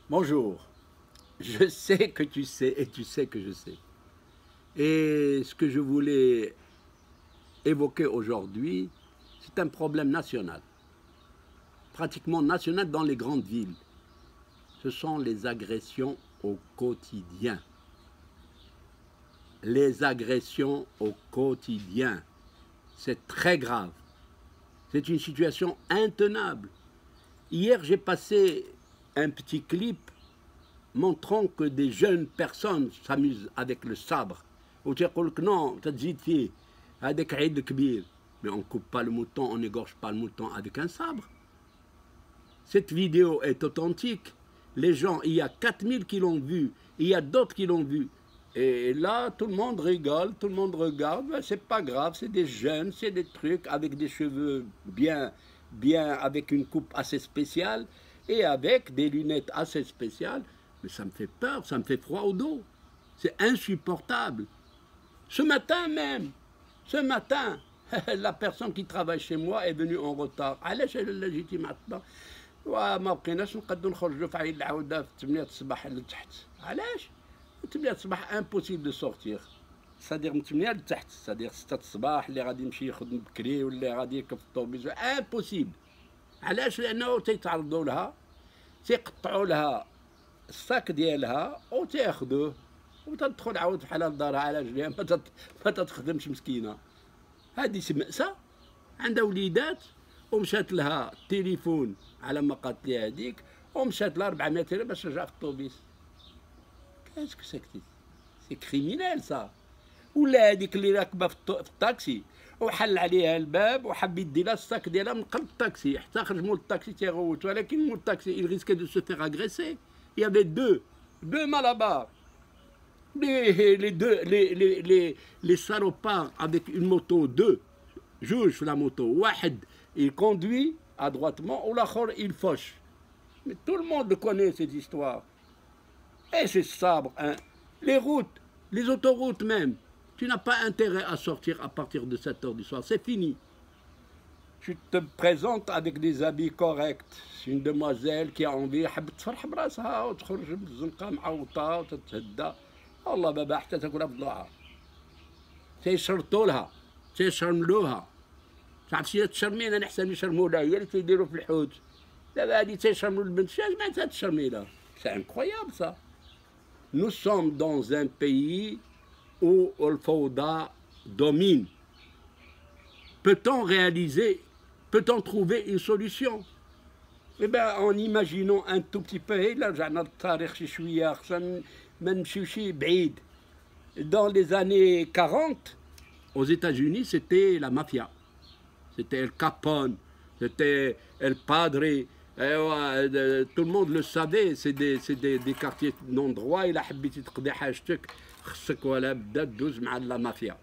Bonjour, je sais que tu sais et tu sais que je sais. Et ce que je voulais évoquer aujourd'hui, c'est un problème national, pratiquement national dans les grandes villes. Ce sont les agressions au quotidien. Les agressions au quotidien. C'est très grave. C'est une situation intenable. Hier, j'ai passé un petit clip montrant que des jeunes personnes s'amusent avec le sabre. Ou tu dis que non, tu te avec Eid Kbir. Mais on ne coupe pas le mouton, on n'égorge pas le mouton avec un sabre. Cette vidéo est authentique. Les gens, il y a 4000 qui l'ont vue, il y a d'autres qui l'ont vue. Et là, tout le monde rigole, tout le monde regarde. Ben, c'est pas grave, c'est des jeunes, c'est des trucs avec des cheveux bien, avec une coupe assez spéciale et avec des lunettes assez spéciales. Mais ça me fait peur, ça me fait froid au dos. C'est insupportable. Ce matin même, la personne qui travaille chez moi est venue en retard. علاش الا جيتي معطله وما بقيناش نقدروا نخرجوا في عيد العوده في 8 الصباح لتحت. علاش؟ 8 الصباح امبوسيبل دو سورتير. سادير من 8 لتحت، سادير 6 الصباح اللي غادي يمشي يخدم بكري ولا غادي يركب في الطوبيس امبوسيبل. علاش؟ لانه تيتعرضوا لها، تيقطعوا لها الصاك ديالها وتاخذوه وتدخل عاود بحال لدارها على رجليها ما تخدمش مسكينه. هذه مأساة. عندها وليدات ومشات لها التليفون على ما قالت لي هذيك، ومشات لها 400 ريال باش ترجع في الطوبيس. كاسكو ساكتي سي كريمينال سا. ولا هذيك اللي راكبه في الطاكسي وحل عليها الباب وحب يدي لها الصاك ديالها من قلب الطاكسي، حتى خرج مول الطاكسي تيغوت، ولكن مول الطاكسي il risquait de se faire agresser. Il y avait deux malabars. Les salopards avec une moto, deux juges sur la moto. Wahed, il conduit adroitement, ou l'autre, il fauche. Mais tout le monde connaît cette histoire. Et c'est sabre, hein. Les routes, les autoroutes même. Tu n'as pas intérêt à sortir à partir de 7 h du soir. C'est fini. Tu te présentes avec des habits corrects. C'est une demoiselle qui a envie, حب تفرح براسها وتخرج بالزنقة معوطة وتتهدى. والله بابا حتى تاكلها في ضلوعها. تيشرطوا لها، تيشرملوها. تعرف شي تشرميله أنا أحسن من يشرمولها، هي اللي تيديروا في الحوت. دابا هادي تيشرملو البنت، شنو معناتها تشرميله؟ C'est incroyable ça. Nous sommes dans un pays où le fauda domine. Peut-on réaliser, peut-on trouver une solution? Eh bien, en imaginant un tout petit peu, là, رجعنا للتاريخ شي شوية، خصنا ما نمشيوش بعيد. Dans les années 40, aux États-Unis, c'était la mafia. C'était El Capone, c'était El Padre. Tout le monde le savait, c'est des quartiers non droits. إلا حبيتي تقضي حاجتك خصك ولا بدا تدوز مع la mafia.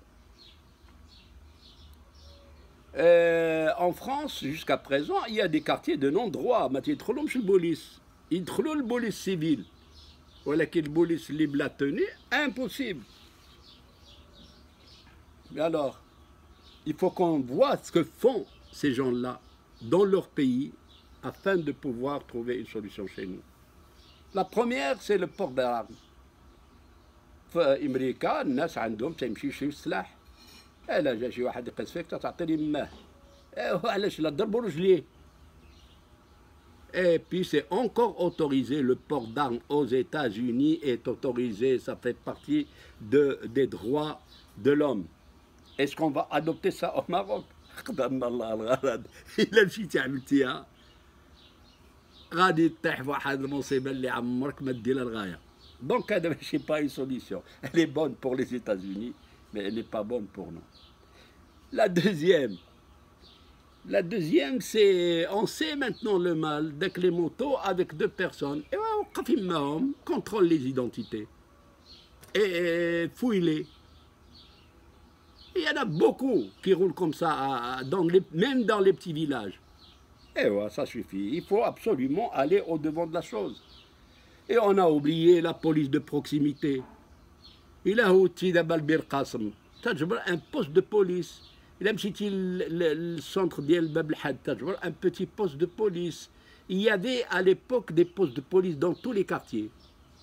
En France, jusqu'à présent, il y a des quartiers de non-droit. ما تيدخلهمش البوليس، يدخلوا البوليس civil. ولكن البوليس اللي بلا توني impossible. Mais alors, il faut qu'on voit ce que font ces gens-là dans leur pays afin de pouvoir trouver une solution chez nous. La première, c'est le port d'armes. في أمريكا الناس عندهم تيمشي يشريو السلاح. الا جا شي واحد يقيس فيك تعطيني ماه. علاش لا ضربوا رجليه. Et puis c'est encore autorisé, le port d'armes aux États-Unis est autorisé, ça fait partie des droits de l'homme. Est-ce qu'on va adopter ça au Maroc? قدرنا الله الغرض. إلا مشيتي عملتيها غادي تطيح فواحد المصيبة اللي عمرك ما دير للغاية. Donc هذا ماشي pas une solution. Elle est bonne pour les États-Unis, mais elle n'est pas bonne pour nous. La deuxième, c'est, on sait maintenant le mal avec les motos avec deux personnes. Et on contrôle les identités et fouille-les. Il y en a beaucoup qui roulent comme ça, même dans les petits villages. Et voilà, ça suffit. Il faut absolument aller au-devant de la chose. Et on a oublié la police de proximité. Il a outil d'Abalbir Qasim. Un poste de police. Il a le centre d'El Bab el-Had, un petit poste de police. il y avait à l'époque des postes de police dans tous les quartiers.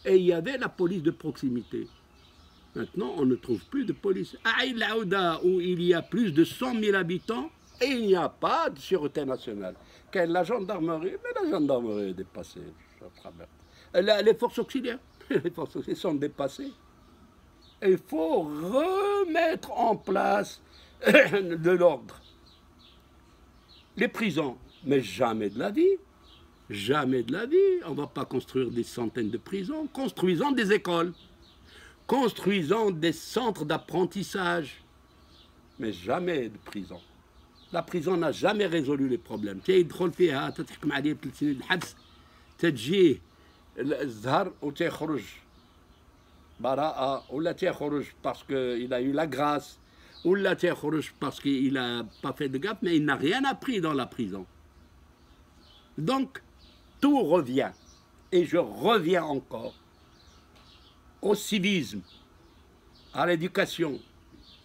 Et il y avait la police de proximité. Maintenant, on ne trouve plus de police. À Aïn Aouda, où il y a plus de 100 000 habitants, et il n'y a pas de sûreté nationale. Quelle la gendarmerie? Mais la gendarmerie est dépassée. Les forces auxiliaires, les forces auxiliaires sont dépassées. Il faut remettre en place de l'ordre. Les prisons, mais jamais de la vie. Jamais de la vie. On ne va pas construire des centaines de prisons. Construisons des écoles. Construisons des centres d'apprentissage. Mais jamais de prison. La prison n'a jamais résolu les problèmes. تيدخل فيها تتحكم عليه ب3 سنين الحبس تجيه الزهر وتخرج براءة ولا تخرج parce qu'il a eu la grâce ولا تخرج parce qu'il n'a pas fait de gaffe mais il n'a rien appris dans la prison. Donc tout revient et je reviens encore au civisme, à l'éducation.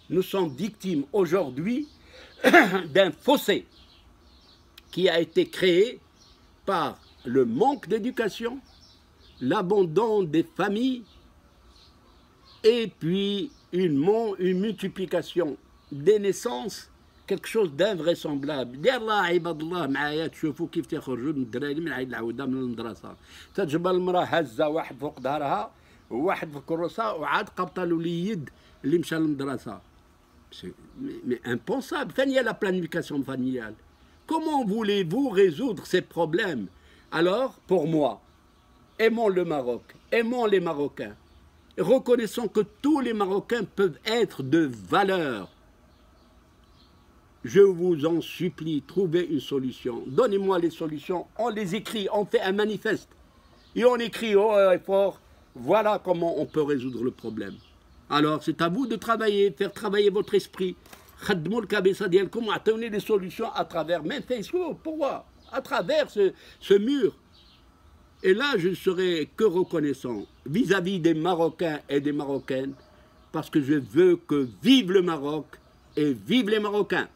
Nous sommes victimes aujourd'hui d'un fossé qui a été créé par le manque d'éducation, l'abandon des familles et puis une multiplication des naissances, quelque chose d'invraisemblable. يلا عباد الله معايا تشوفوا كيف تخرجوا من الدراري من عيد العوده من المدرسه تجبر المراه هزه واحد فوق ظهرها وواحد في الكروسه وعاد قبطه الوليد اللي مشى للمدرسه. Mais impensable. Il y a la planification familiale. Comment voulez-vous résoudre ces problèmes? Alors, pour moi, aimons le Maroc, aimons les Marocains. Reconnaissons que tous les Marocains peuvent être de valeur. Je vous en supplie, trouvez une solution. Donnez-moi les solutions. On les écrit, on fait un manifeste. Et on écrit haut et fort. Voilà comment on peut résoudre le problème. Alors, c'est à vous de travailler, faire travailler votre esprit. Donnez des solutions à travers, même Facebook, pourquoi? À travers ce mur. Et là, je ne serai que reconnaissant vis-à-vis des Marocains et des Marocaines, parce que je veux que vive le Maroc et vive les Marocains.